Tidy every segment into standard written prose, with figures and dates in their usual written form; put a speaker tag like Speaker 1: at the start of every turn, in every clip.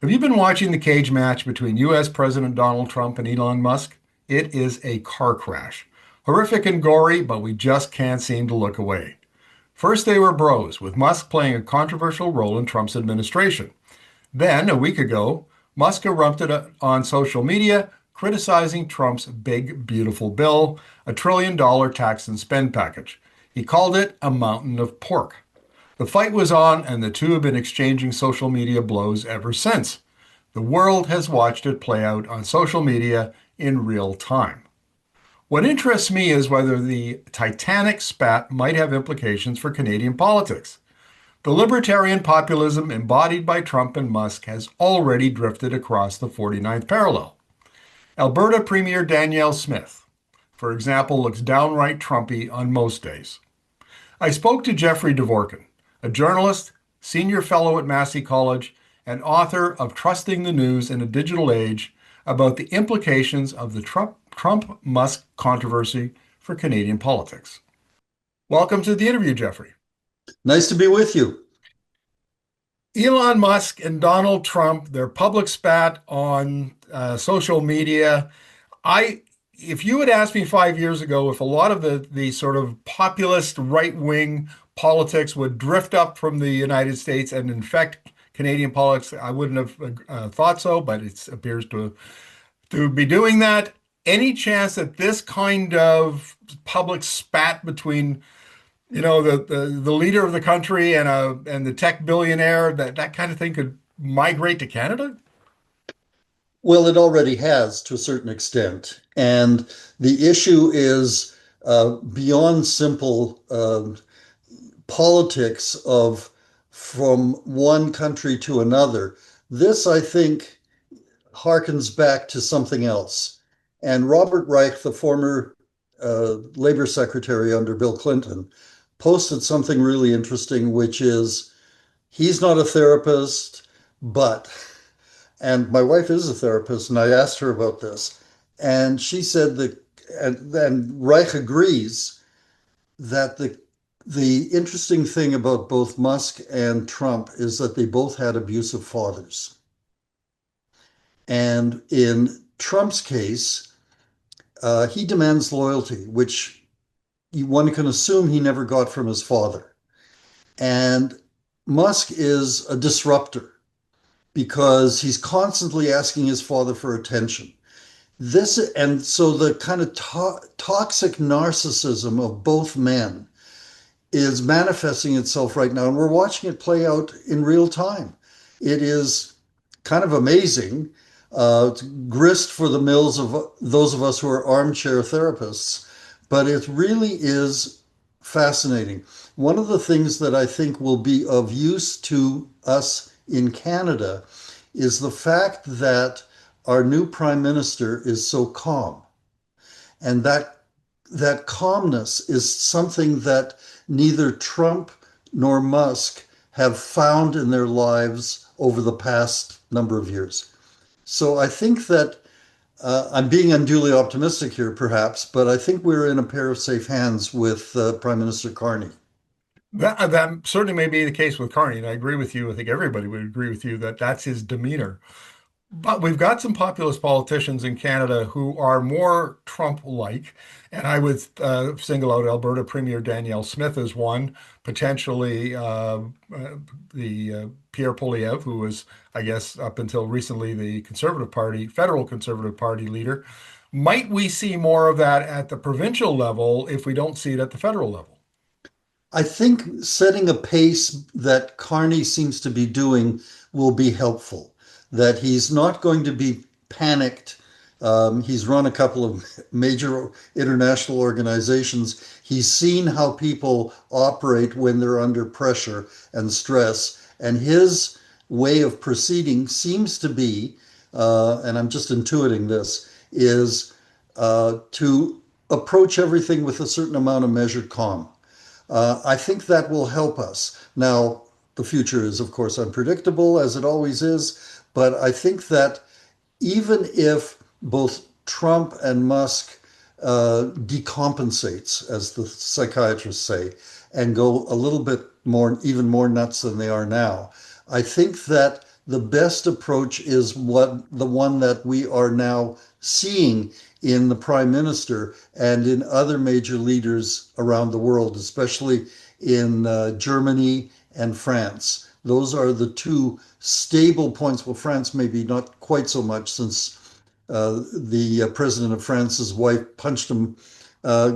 Speaker 1: Have you been watching the cage match between US President Donald Trump and Elon Musk? It is a car crash. Horrific and gory, but we just can't seem to look away. First, they were bros, with Musk playing a controversial role in Trump's administration. Then, a week ago, Musk erupted on social media, criticizing Trump's big, beautiful bill, $1 trillion tax and spend package. He called it a mountain of pork. The fight was on, and the two have been exchanging social media blows ever since. The world has watched it play out on social media in real time. What interests me is whether the titanic spat might have implications for Canadian politics. The libertarian populism embodied by Trump and Musk has already drifted across the 49th parallel. Alberta Premier Danielle Smith, for example, looks downright Trumpy on most days. I spoke to Jeffrey Dvorkin, a journalist, senior fellow at Massey College, and author of Trusting the News in a Digital Age, about the implications of the Trump-Musk controversy for Canadian politics. Welcome to the interview, Jeffrey.
Speaker 2: Nice to be with you.
Speaker 1: Elon Musk and Donald Trump, their public spat on social media. If you had asked me 5 years ago if a lot of the sort of populist right-wing politics would drift up from the United States and infect Canadian politics, I wouldn't have thought so, but it appears to be doing that. Any chance that this kind of public spat between, the leader of the country and the tech billionaire, that kind of thing could migrate to Canada?
Speaker 2: Well, it already has to a certain extent. And the issue is beyond simple politics of from one country to another. This, I think, harkens back to something else. And Robert Reich, the former labor secretary under Bill Clinton, posted something really interesting, which is he's not a therapist, but, and my wife is a therapist, and I asked her about this, and she said that, and then Reich agrees that the interesting thing about both Musk and Trump is that they both had abusive fathers. And in Trump's case, he demands loyalty, which one can assume he never got from his father. And Musk is a disruptor because he's constantly asking his father for attention. And so the kind of toxic narcissism of both men is manifesting itself right now, and we're watching it play out in real time. It is kind of amazing. It's grist for the mills of those of us who are armchair therapists, but it really is fascinating. One of the things that I think will be of use to us in Canada is the fact that our new prime minister is so calm, and that calmness is something that neither Trump nor Musk have found in their lives over the past number of years. So I think that I'm being unduly optimistic here, perhaps, but I think we're in a pair of safe hands with Prime Minister Carney.
Speaker 1: That certainly may be the case with Carney, and I agree with you. I think everybody would agree with you that that's his demeanor. But we've got some populist politicians in Canada who are more Trump-like, and I would single out Alberta Premier Danielle Smith as one, potentially the Pierre Poilievre, who was, I guess, up until recently the Conservative Party, federal Conservative Party leader. Might we see more of that at the provincial level if we don't see it at the federal level?
Speaker 2: I think setting a pace that Carney seems to be doing will be helpful, that he's not going to be panicked. He's run a couple of major international organizations. He's seen how people operate when they're under pressure and stress. And his way of proceeding seems to be, and I'm just intuiting this, is to approach everything with a certain amount of measured calm. I think that will help us. Now, the future is, of course, unpredictable, as it always is, but I think that even if both Trump and Musk decompensates, as the psychiatrists say, and go a little bit more, even more nuts than they are now, I think that the best approach is the one that we are now seeing in the prime minister and in other major leaders around the world, especially in Germany and France. Those are the two stable points. Well, France maybe not quite so much, since the president of France's wife punched him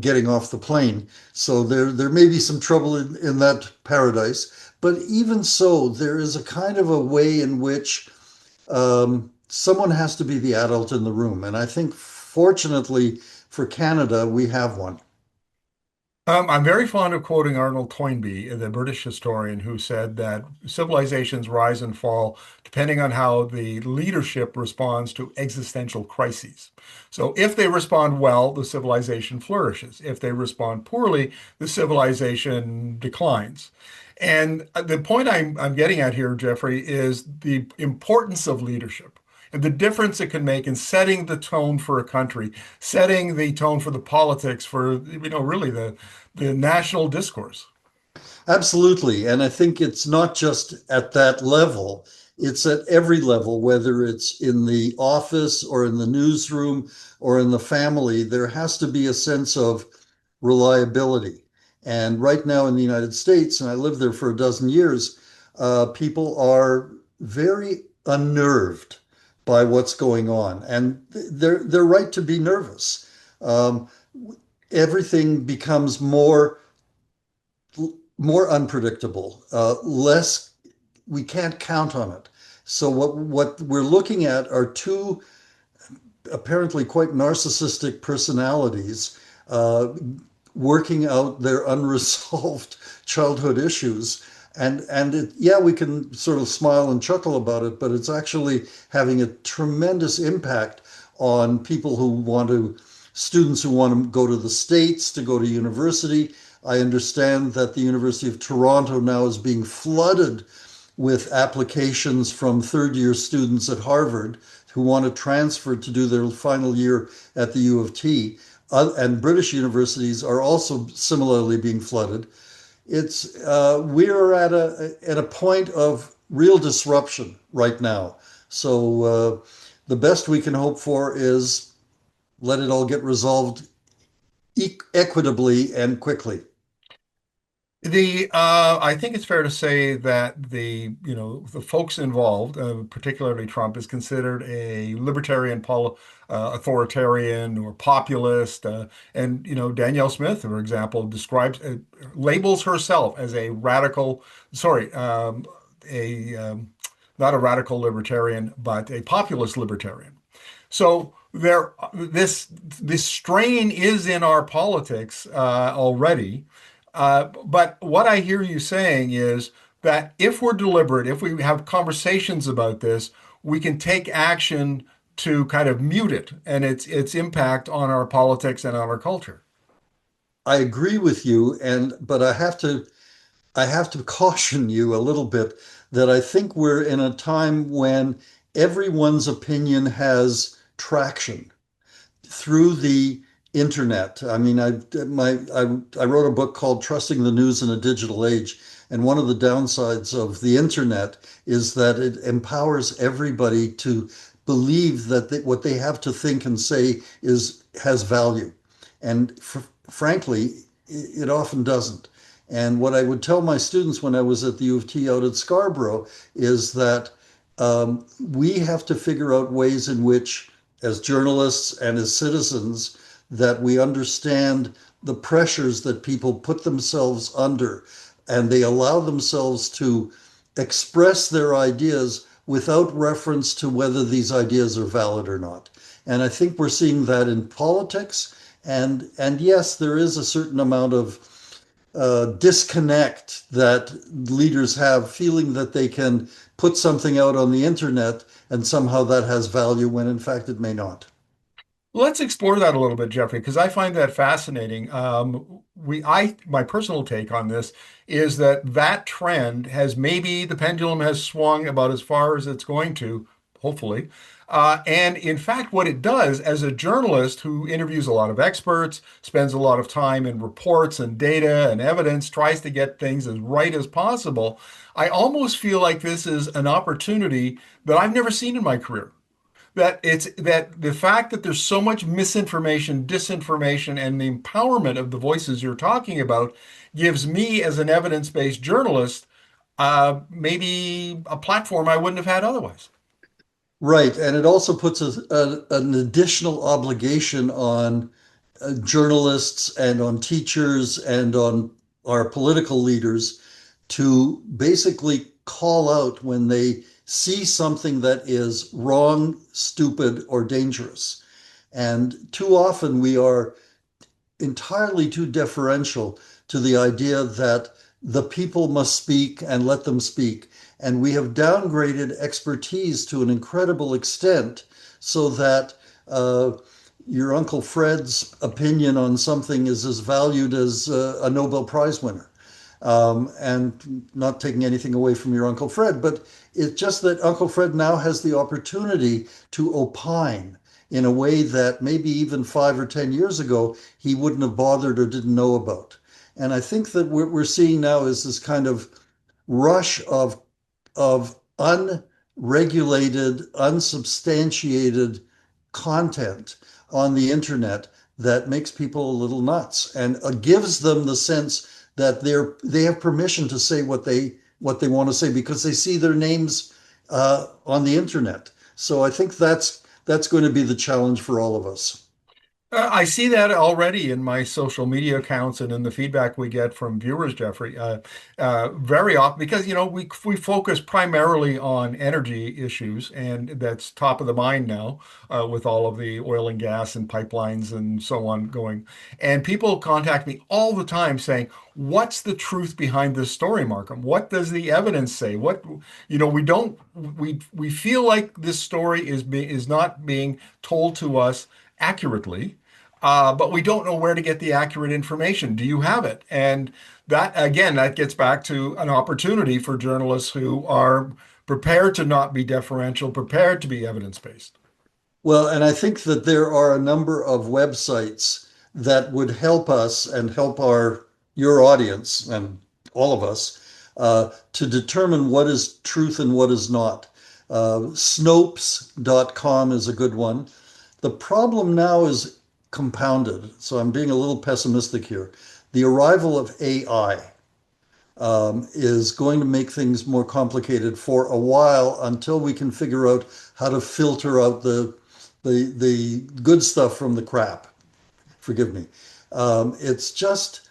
Speaker 2: getting off the plane. So there may be some trouble in that paradise. But even so, there is a kind of a way in which someone has to be the adult in the room. And I think, fortunately for Canada, we have one.
Speaker 1: I'm very fond of quoting Arnold Toynbee, the British historian, who said that civilizations rise and fall depending on how the leadership responds to existential crises. So if they respond well, the civilization flourishes. If they respond poorly, the civilization declines. And the point I'm getting at here, Jeffrey, is the importance of leadership and the difference it can make in setting the tone for a country, setting the tone for the politics, for, really the national discourse.
Speaker 2: Absolutely. And I think it's not just at that level, it's at every level, whether it's in the office or in the newsroom or in the family. There has to be a sense of reliability. And right now in the United States, and I lived there for a dozen years, people are very unnerved by what's going on. And they're right to be nervous. Um, Everything becomes more unpredictable, less, we can't count on it. So what we're looking at are two apparently quite narcissistic personalities uh, working out their unresolved childhood issues. Yeah, we can sort of smile and chuckle about it, but it's actually having a tremendous impact on people who want to, students who want to go to the States, to go to university. I understand that the University of Toronto now is being flooded with applications from third year students at Harvard who want to transfer to do their final year at the U of T. And British universities are also similarly being flooded. It's We are at a point of real disruption right now. So the best we can hope for is let it all get resolved equitably and quickly.
Speaker 1: I think it's fair to say that the folks involved, particularly Trump, is considered a libertarian, authoritarian, or populist. And Danielle Smith, for example, describes labels herself as a radical. Sorry, a not a radical libertarian, but a populist libertarian. So this strain is in our politics already. But what I hear you saying is that if we're deliberate, if we have conversations about this, we can take action to kind of mute it and its impact on our politics and on our culture.
Speaker 2: I agree with you, and but I have to caution you a little bit that I think we're in a time when everyone's opinion has traction through the internet. I mean, I wrote a book called Trusting the News in a Digital Age, and one of the downsides of the internet is that it empowers everybody to believe that what they have to think and say is has value, and frankly, it often doesn't. And what I would tell my students when I was at the U of T out at Scarborough is that we have to figure out ways in which, as journalists and as citizens, that we understand the pressures that people put themselves under and they allow themselves to express their ideas without reference to whether these ideas are valid or not. And I think we're seeing that in politics. And yes, there is a certain amount of disconnect that leaders have, feeling that they can put something out on the internet and somehow that has value when in fact it may not.
Speaker 1: Let's explore that a little bit, Jeffrey, because I find that fascinating. My personal take on this is that trend has maybe the pendulum has swung about as far as it's going to, hopefully. And in fact, what it does as a journalist who interviews a lot of experts, spends a lot of time in reports and data and evidence, tries to get things as right as possible, I almost feel like this is an opportunity that I've never seen in my career. That it's that the fact that there's so much misinformation, disinformation, and the empowerment of the voices you're talking about gives me, as an evidence-based journalist, maybe a platform I wouldn't have had otherwise.
Speaker 2: Right. And it also puts an additional obligation on journalists and on teachers and on our political leaders to basically call out when they see something that is wrong, stupid, or dangerous. And too often we are entirely too deferential to the idea that the people must speak and let them speak. And we have downgraded expertise to an incredible extent so that your Uncle Fred's opinion on something is as valued as a Nobel Prize winner. And not taking anything away from your Uncle Fred, but it's just that Uncle Fred now has the opportunity to opine in a way that maybe even 5 or 10 years ago he wouldn't have bothered or didn't know about. And I think that what we're seeing now is this kind of rush of unregulated, unsubstantiated content on the internet that makes people a little nuts and gives them the sense that they have permission to say what they want to say because they see their names on the internet. So I think that's going to be the challenge for all of us.
Speaker 1: I see that already in my social media accounts and in the feedback we get from viewers, Jeffrey. Very often, because we focus primarily on energy issues, and that's top of the mind now with all of the oil and gas and pipelines and so on going. And people contact me all the time saying, "What's the truth behind this story, Markham? What does the evidence say? We feel like this story is not being told to us accurately." But we don't know where to get the accurate information. Do you have it? And that, again, that gets back to an opportunity for journalists who are prepared to not be deferential, prepared to be evidence-based.
Speaker 2: Well, and I think that there are a number of websites that would help us and help your audience and all of us to determine what is truth and what is not. Snopes.com is a good one. The problem now is compounded, so I'm being a little pessimistic here. The arrival of AI is going to make things more complicated for a while until we can figure out how to filter out the good stuff from the crap. Forgive me. It's just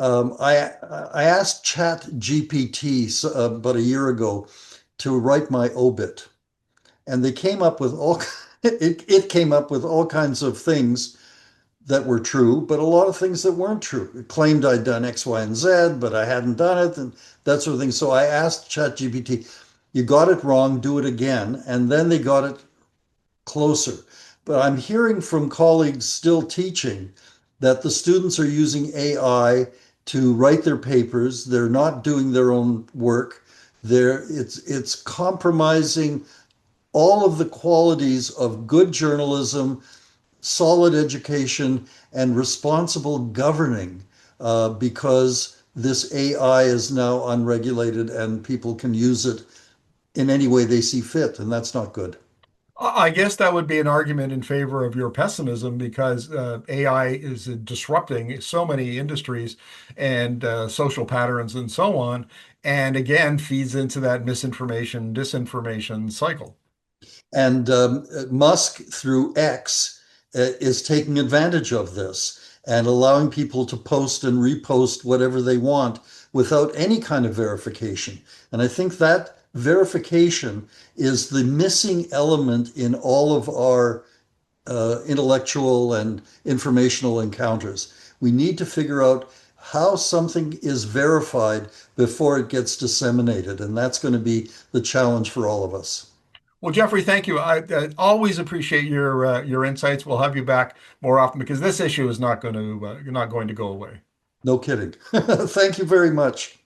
Speaker 2: I asked Chat GPT about a year ago to write my obit, and they came up with all it came up with all kinds of things that were true, but a lot of things that weren't true. It claimed I'd done X, Y, and Z, but I hadn't done it, and that sort of thing. So I asked ChatGPT, "You got it wrong, do it again." And then they got it closer. But I'm hearing from colleagues still teaching that the students are using AI to write their papers. They're not doing their own work. It's compromising all of the qualities of good journalism, solid education, and responsible governing because this AI is now unregulated and people can use it in any way they see fit, and that's not good.
Speaker 1: I guess that would be an argument in favor of your pessimism because AI is disrupting so many industries and social patterns and so on, and again feeds into that misinformation, disinformation cycle.
Speaker 2: And Musk, through X, is taking advantage of this and allowing people to post and repost whatever they want without any kind of verification. And I think that verification is the missing element in all of our intellectual and informational encounters. We need to figure out how something is verified before it gets disseminated. And that's going to be the challenge for all of us.
Speaker 1: Well, Jeffrey, thank you. I always appreciate your insights. We'll have you back more often because this issue is not going to go away.
Speaker 2: No kidding. Thank you very much.